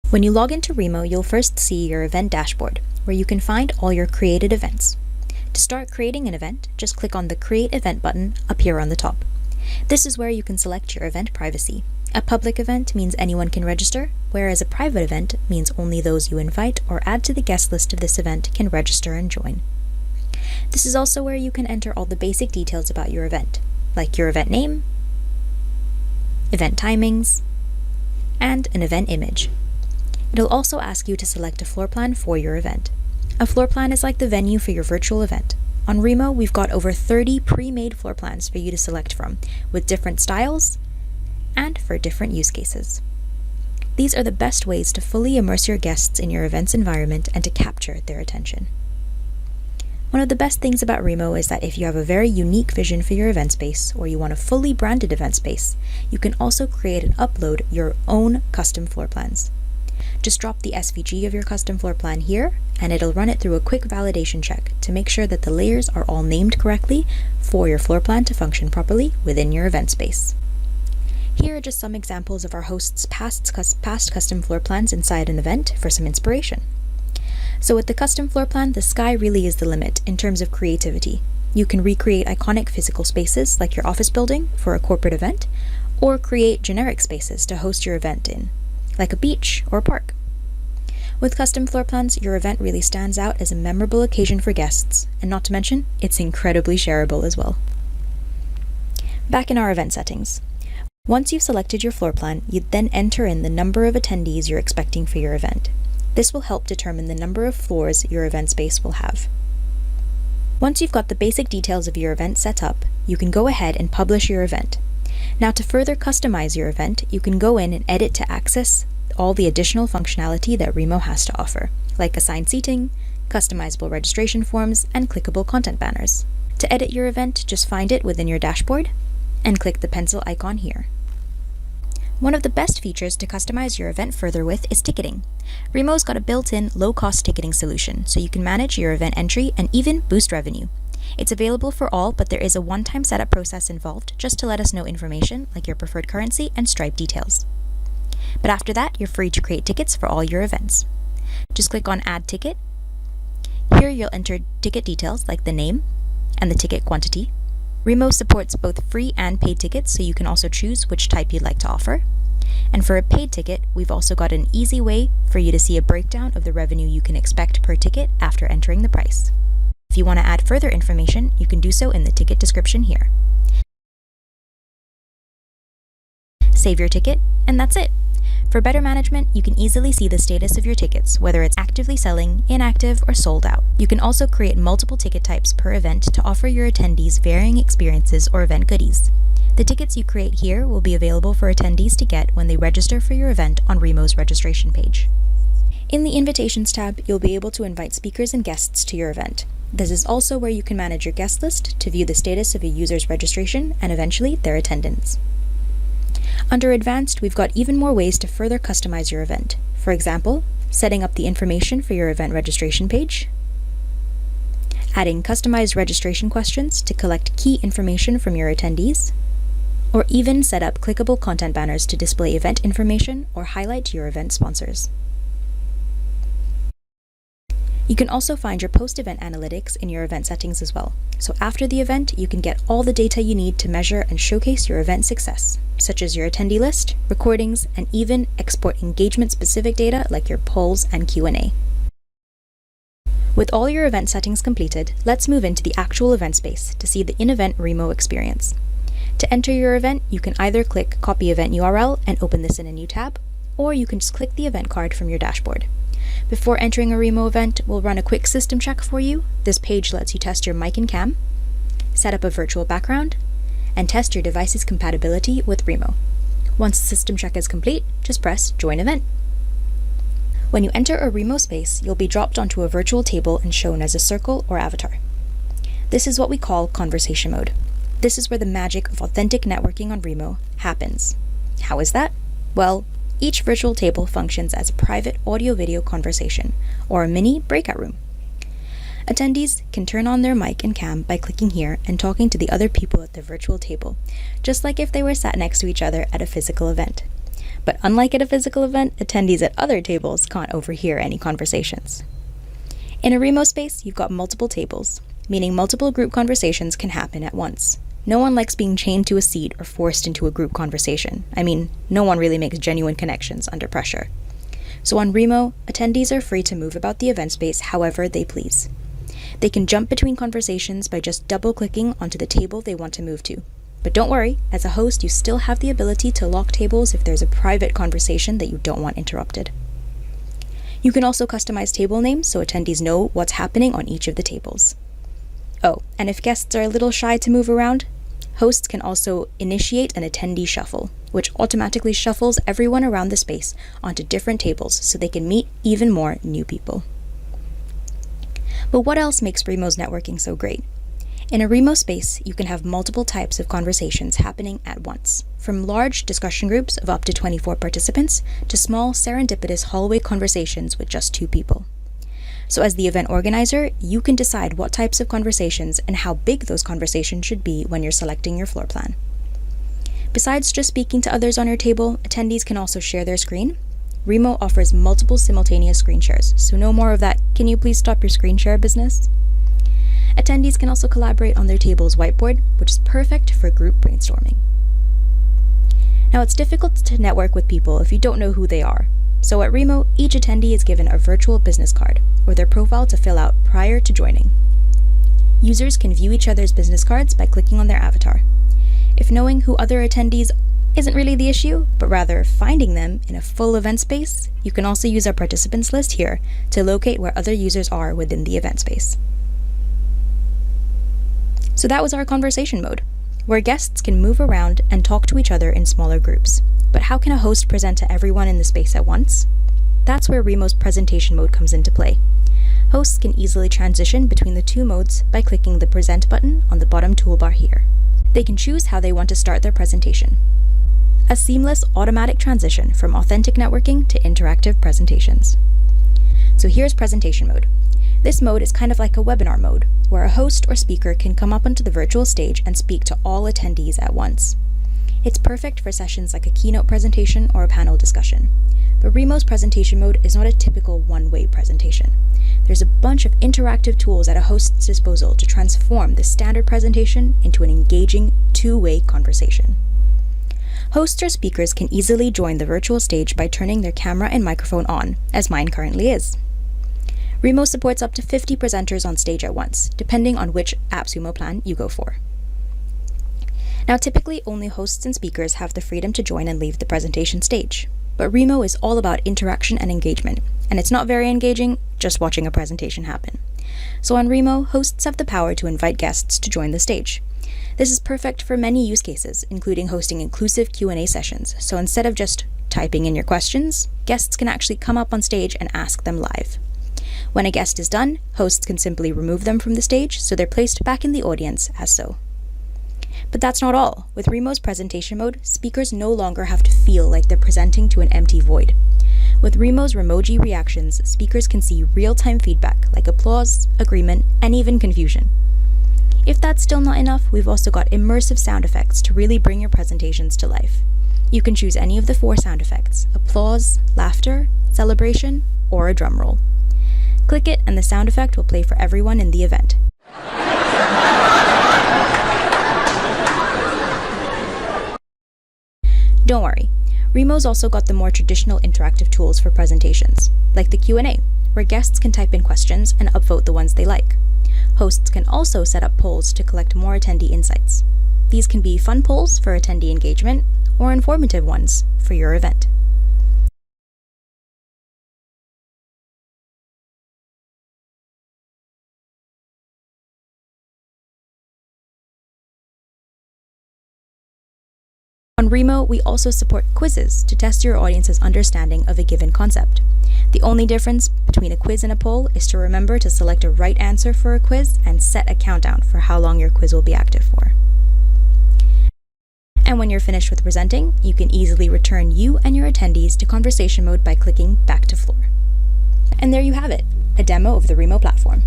When you log into Remo, you'll first see your event dashboard, where you can find all your created events. To start creating an event, just click on the Create Event button up here on the top. This is where you can select your event privacy. A public event means anyone can register, whereas a private event means only those you invite or add to the guest list of this event can register and join. This is also where you can enter all the basic details about your event, like your event name, event timings, and an event image. It'll also ask you to select a floor plan for your event. A floor plan is like the venue for your virtual event. On Remo, we've got over 30 pre-made floor plans for you to select from, with different styles and for different use cases. These are the best ways to fully immerse your guests in your event's environment and to capture their attention. One of the best things about Remo is that if you have a very unique vision for your event space, or you want a fully branded event space, you can also create and upload your own custom floor plans. Just drop the SVG of your custom floor plan here, and it'll run it through a quick validation check to make sure that the layers are all named correctly for your floor plan to function properly within your event space. Here are just some examples of our host's past custom floor plans inside an event for some inspiration. So with the custom floor plan, the sky really is the limit in terms of creativity. You can recreate iconic physical spaces like your office building for a corporate event, or create generic spaces to host your event in, like a beach or a park. With custom floor plans, your event really stands out as a memorable occasion for guests, and not to mention, it's incredibly shareable as well. Back in our event settings. Once you've selected your floor plan, you'd then enter in the number of attendees you're expecting for your event. This will help determine the number of floors your event space will have. Once you've got the basic details of your event set up, you can go ahead and publish your event. Now, to further customize your event, you can go in and edit to access all the additional functionality that Remo has to offer, like assigned seating, customizable registration forms, and clickable content banners. To edit your event, just find it within your dashboard and click the pencil icon here. One of the best features to customize your event further with is ticketing. Remo's got a built-in low-cost ticketing solution, so you can manage your event entry and even boost revenue. It's available for all, but there is a one-time setup process involved just to let us know information like your preferred currency and Stripe details. But after that, you're free to create tickets for all your events. Just click on Add Ticket. Here you'll enter ticket details like the name and the ticket quantity. Remo supports both free and paid tickets, so you can also choose which type you'd like to offer. And for a paid ticket, we've also got an easy way for you to see a breakdown of the revenue you can expect per ticket after entering the price. If you want to add further information, you can do so in the ticket description here. Save your ticket, and that's it. For better management, you can easily see the status of your tickets, whether it's actively selling, inactive, or sold out. You can also create multiple ticket types per event to offer your attendees varying experiences or event goodies. The tickets you create here will be available for attendees to get when they register for your event on Remo's registration page. In the Invitations tab, you'll be able to invite speakers and guests to your event. This is also where you can manage your guest list to view the status of a user's registration and eventually their attendance. Under Advanced, we've got even more ways to further customize your event. For example, setting up the information for your event registration page, adding customized registration questions to collect key information from your attendees, or even set up clickable content banners to display event information or highlight your event sponsors. You can also find your post-event analytics in your event settings as well. So after the event, you can get all the data you need to measure and showcase your event success, such as your attendee list, recordings, and even export engagement-specific data like your polls and Q&A. With all your event settings completed, let's move into the actual event space to see the in-event Remo experience. To enter your event, you can either click Copy Event URL and open this in a new tab, or you can just click the event card from your dashboard. Before entering a Remo event, we'll run a quick system check for you. This page lets you test your mic and cam, set up a virtual background, and test your device's compatibility with Remo. Once the system check is complete, just press Join Event. When you enter a Remo space, you'll be dropped onto a virtual table and shown as a circle or avatar. This is what we call conversation mode. This is where the magic of authentic networking on Remo happens. How is that? Well, each virtual table functions as a private audio-video conversation, or a mini breakout room. Attendees can turn on their mic and cam by clicking here and talking to the other people at the virtual table, just like if they were sat next to each other at a physical event. But unlike at a physical event, attendees at other tables can't overhear any conversations. In a Remo space, you've got multiple tables, meaning multiple group conversations can happen at once. No one likes being chained to a seat or forced into a group conversation. I mean, no one really makes genuine connections under pressure. So on Remo, attendees are free to move about the event space however they please. They can jump between conversations by just double-clicking onto the table they want to move to. But don't worry, as a host, you still have the ability to lock tables if there's a private conversation that you don't want interrupted. You can also customize table names so attendees know what's happening on each of the tables. Oh, and if guests are a little shy to move around, hosts can also initiate an attendee shuffle, which automatically shuffles everyone around the space onto different tables so they can meet even more new people. But what else makes Remo's networking so great? In a Remo space, you can have multiple types of conversations happening at once, from large discussion groups of up to 24 participants to small serendipitous hallway conversations with just 2 people. So as the event organizer, you can decide what types of conversations and how big those conversations should be when you're selecting your floor plan. Besides just speaking to others on your table, attendees can also share their screen. Remo offers multiple simultaneous screen shares, so no more of that "can you please stop your screen share" business. Attendees can also collaborate on their table's whiteboard, which is perfect for group brainstorming. Now, it's difficult to network with people if you don't know who they are. So at Remo, each attendee is given a virtual business card, or their profile to fill out prior to joining. Users can view each other's business cards by clicking on their avatar. If knowing who other attendees isn't really the issue, but rather finding them in a full event space, you can also use our participants list here to locate where other users are within the event space. So that was our conversation mode, where guests can move around and talk to each other in smaller groups. But how can a host present to everyone in the space at once? That's where Remo's presentation mode comes into play. Hosts can easily transition between the 2 modes by clicking the Present button on the bottom toolbar here. They can choose how they want to start their presentation. A seamless automatic transition from authentic networking to interactive presentations. So here's presentation mode. This mode is kind of like a webinar mode, where a host or speaker can come up onto the virtual stage and speak to all attendees at once. It's perfect for sessions like a keynote presentation or a panel discussion. But Remo's presentation mode is not a typical one-way presentation. There's a bunch of interactive tools at a host's disposal to transform the standard presentation into an engaging, 2-way conversation. Hosts or speakers can easily join the virtual stage by turning their camera and microphone on, as mine currently is. Remo supports up to 50 presenters on stage at once, depending on which Appzone plan you go for. Now, typically, only hosts and speakers have the freedom to join and leave the presentation stage. But Remo is all about interaction and engagement, and it's not very engaging just watching a presentation happen. So on Remo, hosts have the power to invite guests to join the stage. This is perfect for many use cases, including hosting inclusive Q&A sessions. So instead of just typing in your questions, guests can actually come up on stage and ask them live. When a guest is done, hosts can simply remove them from the stage, so they're placed back in the audience as so. But that's not all. With Remo's presentation mode, speakers no longer have to feel like they're presenting to an empty void. With Remo's Remoji reactions, speakers can see real-time feedback like applause, agreement, and even confusion. If that's still not enough, we've also got immersive sound effects to really bring your presentations to life. You can choose any of the 4 sound effects: applause, laughter, celebration, or a drum roll. Click it and the sound effect will play for everyone in the event. Don't worry, Remo's also got the more traditional interactive tools for presentations, like the Q&A, where guests can type in questions and upvote the ones they like. Hosts can also set up polls to collect more attendee insights. These can be fun polls for attendee engagement, or informative ones for your event. On Remo, we also support quizzes to test your audience's understanding of a given concept. The only difference between a quiz and a poll is to remember to select a right answer for a quiz and set a countdown for how long your quiz will be active for. And when you're finished with presenting, you can easily return you and your attendees to conversation mode by clicking Back to Floor. And there you have it, a demo of the Remo platform.